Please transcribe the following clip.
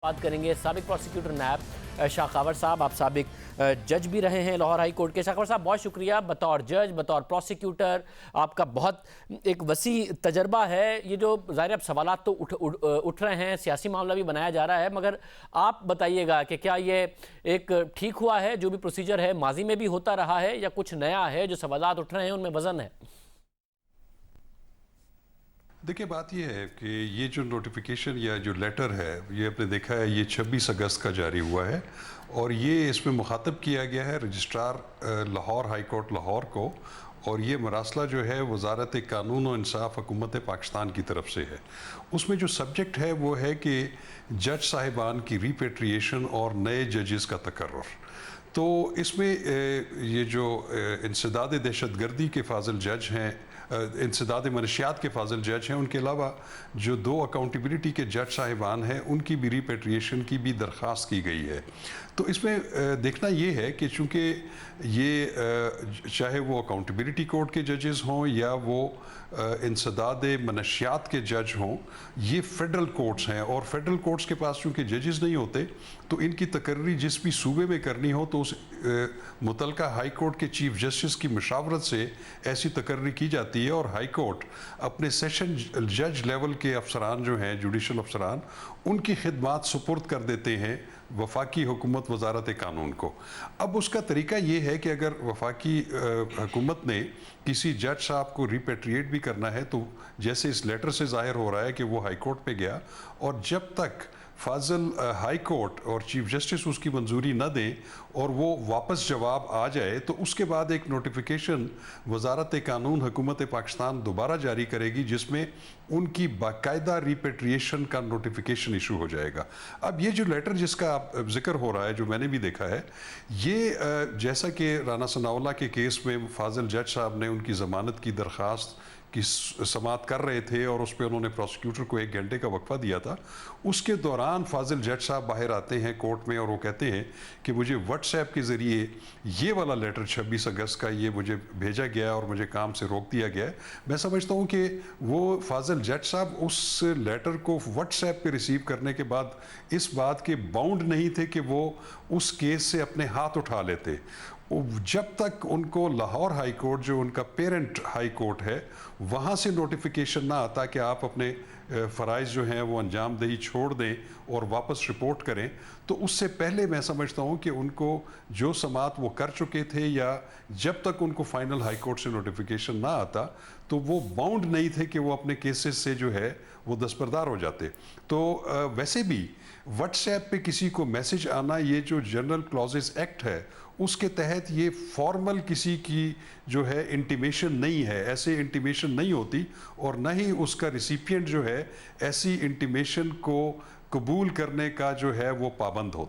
بات کریں گے سابق پروسیکیوٹر نیب شاخاور صاحب. آپ سابق جج بھی رہے ہیں لاہور ہائی کورٹ کے. شاخاور صاحب بہت شکریہ. بطور جج بطور پروسیکیوٹر آپ کا بہت ایک وسیع تجربہ ہے. یہ جو ظاہر اب سوالات تو اٹھ رہے ہیں, سیاسی معاملہ بھی بنایا جا رہا ہے, مگر آپ بتائیے گا کہ کیا یہ ایک ٹھیک ہوا ہے جو بھی پروسیجر ہے ماضی میں بھی ہوتا رہا ہے, یا کچھ نیا ہے جو سوالات اٹھ رہے ہیں ان میں وزن ہے؟ دیکھیں بات یہ ہے کہ یہ جو نوٹیفیکیشن یا جو لیٹر ہے یہ آپ نے دیکھا ہے یہ 26 اگست کا جاری ہوا ہے, اور یہ اس میں مخاطب کیا گیا ہے registrar Lahore high court Lahore کو, اور یہ مراسلہ جو ہے وزارت قانون و انصاف حکومت پاکستان کی طرف سے ہے. اس میں جو سبجیکٹ ہے وہ ہے کہ جج صاحبان کی ریپیٹریشن اور نئے ججز کا تقرر. تو اس میں یہ جو انسداد دہشت گردی کے فاضل جج ہیں, انسداد منشیات کے فاضل جج ہیں, ان کے علاوہ جو 2 اکاؤنٹیبلٹی کے جج صاحبان ہیں ان کی بھی ریپیٹریشن کی بھی درخواست کی گئی ہے. تو اس میں دیکھنا یہ ہے کہ چونکہ یہ چاہے وہ اکاؤنٹیبلٹی کورٹ کے ججز ہوں یا وہ انسداد منشیات کے جج ہوں, یہ فیڈرل کورٹس ہیں, اور فیڈرل کورٹس کے پاس چونکہ ججز نہیں ہوتے تو ان کی تقرری جس بھی صوبے میں کرنی ہو تو اس متعلقہ ہائی کورٹ کے چیف جسٹس کی مشاورت سے ایسی تقرری کی جاتی ہے, اور ہائی کورٹ اپنے سیشن جج لیول کے افسران جو ہیں جوڈیشل افسران ان کی خدمات سپرد کر دیتے ہیں وفاقی حکومت وزارت قانون کو. اب اس کا طریقہ یہ ہے کہ اگر وفاقی حکومت نے کسی جج صاحب کو ریپیٹریٹ بھی کرنا ہے تو جیسے اس لیٹر سے ظاہر ہو رہا ہے کہ وہ ہائی کورٹ پہ گیا, اور جب تک فاضل ہائی کورٹ اور چیف جسٹس اس کی منظوری نہ دیں اور وہ واپس جواب آ جائے تو اس کے بعد ایک نوٹیفیکیشن وزارت قانون حکومت پاکستان دوبارہ جاری کرے گی جس میں ان کی باقاعدہ ریپیٹریشن کا نوٹیفیکیشن ایشو ہو جائے گا. اب یہ جو لیٹر جس کا ذکر ہو رہا ہے جو میں نے بھی دیکھا ہے, یہ جیسا کہ رانا ثناء اللہ کے کیس میں فاضل جج صاحب نے ان کی ضمانت کی درخواست کی سماعت کر رہے تھے اور اس پہ انہوں نے پروسیکیوٹر کو 1 گھنٹے کا وقفہ دیا تھا, اس کے دوران فاضل جج صاحب باہر آتے ہیں کورٹ میں اور وہ کہتے ہیں کہ مجھے واٹس ایپ کے ذریعے یہ والا لیٹر 26 اگست کا یہ مجھے بھیجا گیا اور مجھے کام سے روک دیا گیا ہے. میں سمجھتا ہوں کہ وہ فاضل جج صاحب اس لیٹر کو واٹس ایپ پہ ریسیو کرنے کے بعد اس بات کے باؤنڈ نہیں تھے کہ وہ اس کیس سے اپنے ہاتھ اٹھا لیتے جب تک ان کو لاہور ہائی کورٹ جو ان کا پیرنٹ ہائی کورٹ ہے وہاں سے نوٹیفیکیشن نہ آتا کہ آپ اپنے فرائض جو ہیں وہ انجام دہی چھوڑ دیں اور واپس رپورٹ کریں. تو اس سے پہلے میں سمجھتا ہوں کہ ان کو جو سماعت وہ کر چکے تھے یا جب تک ان کو فائنل ہائی کورٹ سے نوٹیفیکیشن نہ آتا تو وہ باؤنڈ نہیں تھے کہ وہ اپنے کیسز سے جو ہے وہ دستبردار ہو جاتے. تو ویسے بھی واٹس ایپ پہ کسی کو میسج آنا یہ جو جنرل کلازز ایکٹ ہے اس کے تحت یہ فارمل کسی کی جو ہے انٹیمیشن نہیں ہے, ایسے انٹیمیشن نہیں ہوتی, اور نہ ہی اس کا ریسیپینٹ جو ہے ایسی انٹیمیشن کو قبول کرنے کا جو ہے وہ پابند ہوتا.